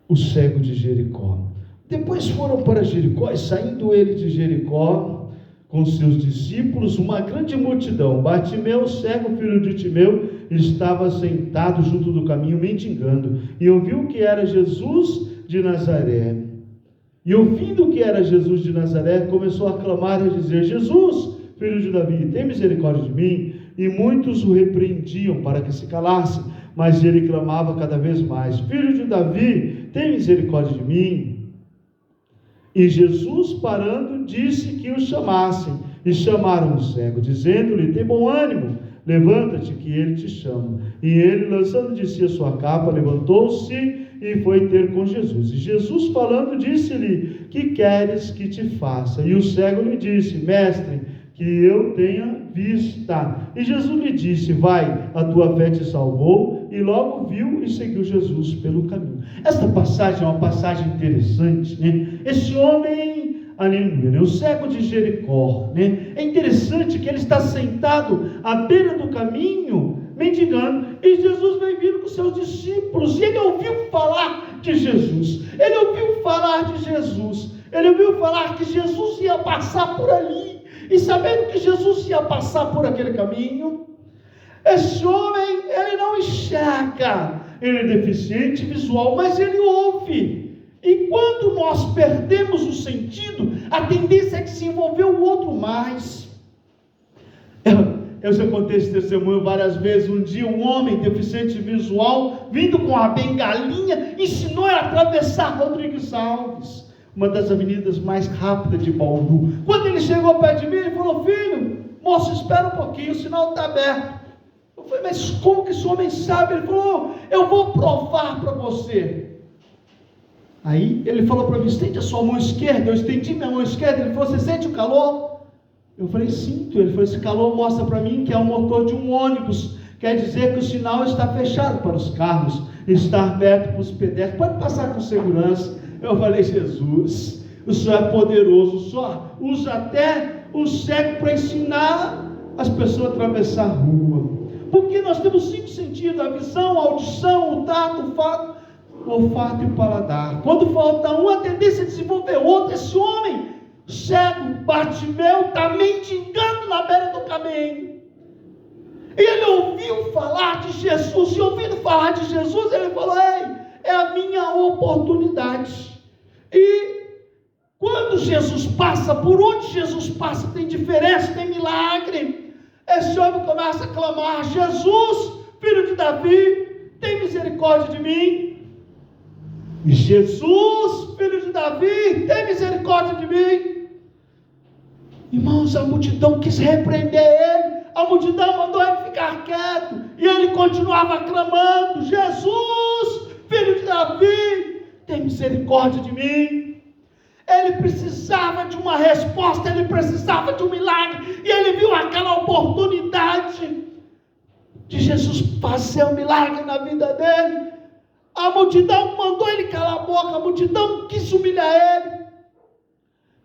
o cego de Jericó. Depois foram para Jericó, e saindo ele de Jericó com seus discípulos, uma grande multidão. Bartimeu, cego, filho de Timeu, estava sentado junto do caminho, mendigando, e ouviu que era Jesus de Nazaré. E ouvindo que era Jesus de Nazaré, começou a clamar e a dizer: Jesus, filho de Davi, tem misericórdia de mim. E muitos o repreendiam para que se calasse, mas ele clamava cada vez mais: Filho de Davi, tem misericórdia de mim. E Jesus, parando, disse que o chamassem. E chamaram o cego, dizendo-lhe: tem bom ânimo, levanta-te, que ele te chama. E ele, lançando de si a sua capa, levantou-se e foi ter com Jesus. E Jesus, falando, disse-lhe: que queres que te faça? E o cego lhe disse: Mestre, que eu tenha vista. E Jesus lhe disse: vai, a tua fé te salvou. E logo viu e seguiu Jesus pelo caminho. Esta passagem é uma passagem interessante, né? Esse homem, aleluia, o cego de Jericó, né? É interessante que ele está sentado à beira do caminho, mendigando, e Jesus vem vindo com seus discípulos, e ele ouviu falar de Jesus, ele ouviu falar de Jesus, ele ouviu falar que Jesus ia passar por ali, e sabendo que Jesus ia passar por aquele caminho, esse homem, ele não enxerga, ele é deficiente visual, mas ele ouve. E quando nós perdemos o sentido, a tendência é desenvolver o outro mais. Eu já contei esse testemunho várias vezes. Um dia um homem deficiente visual, vindo com a bengalinha, ensinou a atravessar Rodrigues Alves, uma das avenidas mais rápidas de Bauru. Quando ele chegou perto de mim, ele falou: filho, moço, espera um pouquinho, o sinal está aberto. Eu falei: mas como que esse homem sabe? Ele falou: eu vou provar para você. Aí ele falou para mim: estende a sua mão esquerda. Eu estendi minha mão esquerda. Ele falou: você sente o calor? Eu falei: sinto. Ele falou: esse calor mostra para mim que é o motor de um ônibus, quer dizer que o sinal está fechado para os carros, está aberto para os pedestres, pode passar com segurança. Eu falei: Jesus, o Senhor é poderoso, o Senhor usa até o cego para ensinar as pessoas a atravessar a rua, porque nós temos 5 sentidos: a visão, a audição, o tato, o olfato e o paladar. Quando falta um, a tendência é desenvolver outro. Esse homem cego, Bartimeu, está mendigando na beira do caminho, e ele ouviu falar de Jesus, e ouvindo falar de Jesus, ele falou: ei, é a minha oportunidade. E quando Jesus passa, por onde Jesus passa, tem diferença, tem milagre. Esse homem começa a clamar: Jesus, filho de Davi, tem misericórdia de mim. Jesus, filho de Davi, tem misericórdia de mim. Irmãos, a multidão quis repreender ele, a multidão mandou ele ficar quieto, e ele continuava clamando: Jesus, filho de Davi, tem misericórdia de mim. Ele precisava de uma resposta, ele precisava de um milagre, e ele viu aquela oportunidade de Jesus fazer um milagre na vida dele. A multidão mandou ele calar a boca, a multidão quis humilhar ele,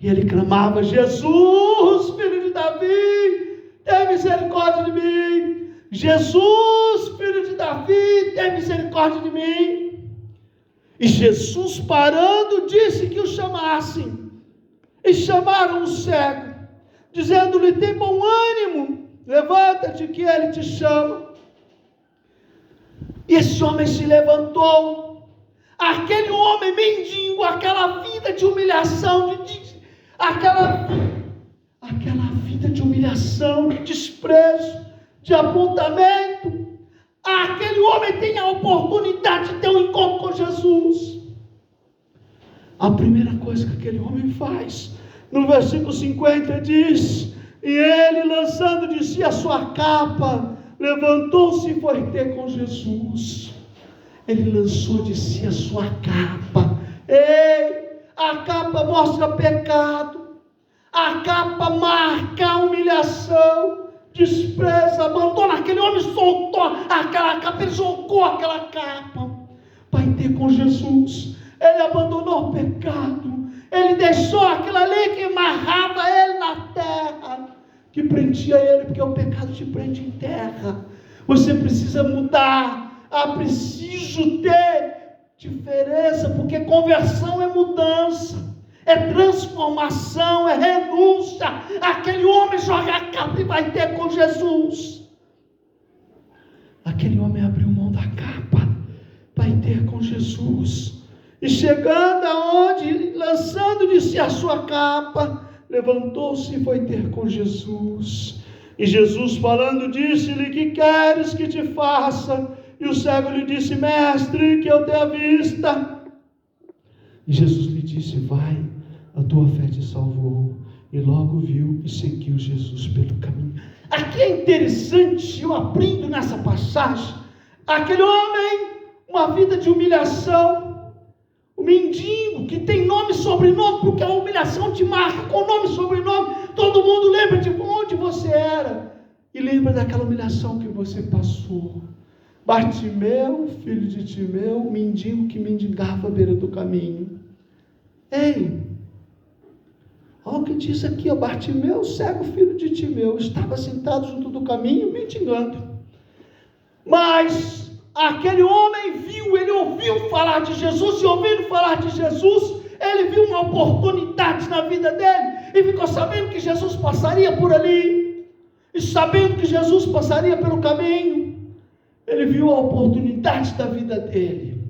e ele clamava: Jesus, filho de Davi, tem misericórdia de mim. Jesus, filho de Davi, tem misericórdia de mim. E Jesus, parando, disse que o chamassem. E chamaram o cego, dizendo-lhe: tem bom ânimo, levanta-te, que ele te chama. E esse homem se levantou. Aquele homem mendigo, aquela vida de humilhação, aquela vida de humilhação, de desprezo, de apontamento, aquele homem tem a oportunidade de ter um encontro com Jesus. A primeira coisa que aquele homem faz, no versículo 50 diz: e ele, lançando de si a sua capa, levantou-se e foi ter com Jesus. Ele lançou de si a sua capa. Ei, a capa mostra pecado, a capa marca a humilhação, desprezo, abandono. Aquele homem soltou aquela capa, ele jogou aquela capa para ir ter com Jesus. Ele abandonou o pecado, ele deixou aquilo ali que amarrava ele na terra, que prendia ele, porque o pecado te prende em terra. Você precisa mudar. Preciso ter diferença, porque conversão é mudança, é transformação, é renúncia. Aquele homem joga a capa e vai ter com Jesus. Aquele homem abriu mão da capa, vai ter com Jesus. E chegando aonde, lançando de si a sua capa, levantou-se e foi ter com Jesus. E Jesus, falando, disse-lhe: que queres que te faça? E o cego lhe disse: mestre, que eu tenha vista. E Jesus lhe disse: vai, a tua fé te salvou. E logo viu e seguiu Jesus pelo caminho. Aqui é interessante, eu aprendo nessa passagem, aquele homem, uma vida de humilhação, o mendigo que tem nome e sobrenome, porque a humilhação te marca com nome e sobrenome. Todo mundo lembra de onde você era e lembra daquela humilhação que você passou. Bartimeu, filho de Timeu, mendigo que mendigava à beira do caminho. Ei, olha o que diz aqui, Bartimeu, cego, filho de Timeu, estava sentado junto do caminho, mendigando. Mas aquele homem viu, ele ouviu falar de Jesus, e ouvindo falar de Jesus, ele viu uma oportunidade na vida dele, e ficou sabendo que Jesus passaria por ali, e sabendo que Jesus passaria pelo caminho, ele viu a oportunidade da vida dele.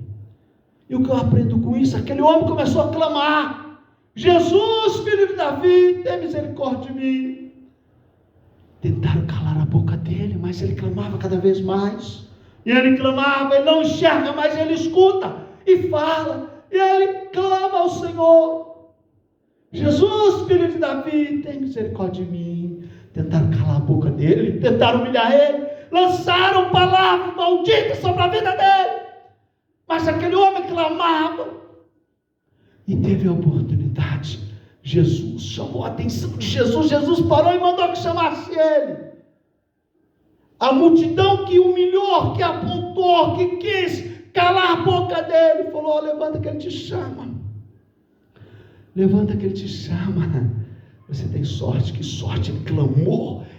E o que eu aprendo com isso? Aquele homem começou a clamar: Jesus, filho de Davi, tem misericórdia de mim. Tentaram calar a boca dele, mas ele clamava cada vez mais. E ele clamava, ele não enxerga, mas ele escuta e fala. E ele clama ao Senhor: Jesus, filho de Davi, tem misericórdia de mim. Tentaram calar a boca dele, tentaram humilhar ele, lançaram palavras malditas sobre a vida dele. Mas aquele homem clamava e teve a oportunidade. Jesus chamou a atenção de Jesus. Jesus parou e mandou que chamasse ele. A multidão que humilhou, que apontou, que quis calar a boca dele, falou: levanta que ele te chama. Levanta que ele te chama. Você tem sorte. Que sorte.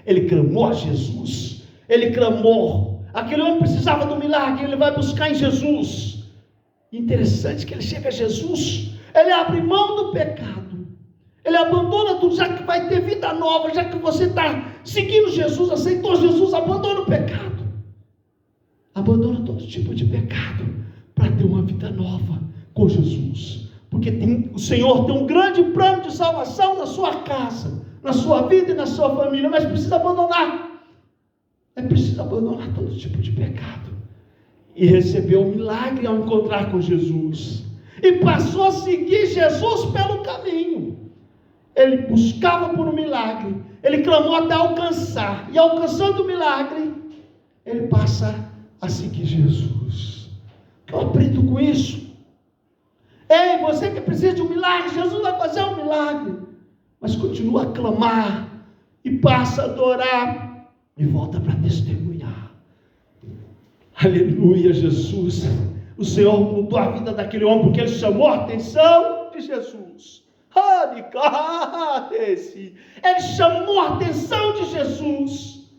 Ele clamou a Jesus. Ele clamou. Aquele homem precisava do milagre, ele vai buscar em Jesus. Interessante que ele chega a Jesus, ele abre mão do pecado, ele abandona tudo, já que vai ter vida nova, já que você está seguindo Jesus, aceitou Jesus, abandona o pecado, abandona todo tipo de pecado, para ter uma vida nova com Jesus, porque o Senhor tem um grande plano de salvação na sua casa, na sua vida e na sua família, mas precisa abandonar. É preciso abandonar todo tipo de pecado. E recebeu um milagre ao encontrar com Jesus. E passou a seguir Jesus pelo caminho. Ele buscava por um milagre. Ele clamou até alcançar. E alcançando o milagre, ele passa a seguir Jesus. O que eu aprendo com isso? Ei, você que precisa de um milagre, Jesus vai fazer um milagre. Mas continua a clamar. E passa a adorar. E volta para testemunhar. Aleluia, Jesus. O Senhor mudou a vida daquele homem, porque ele chamou a atenção de Jesus. Ele chamou a atenção de Jesus.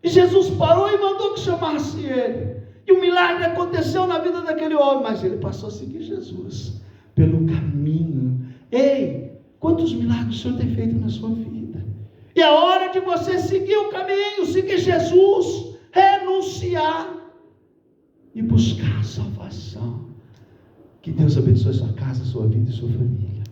E Jesus parou e mandou que chamasse ele. E o milagre aconteceu na vida daquele homem, mas ele passou a seguir Jesus pelo caminho. Ei, quantos milagres o Senhor tem feito na sua vida? E é hora de você seguir o caminho, seguir Jesus, renunciar e buscar a salvação. Que Deus abençoe sua casa, sua vida e sua família.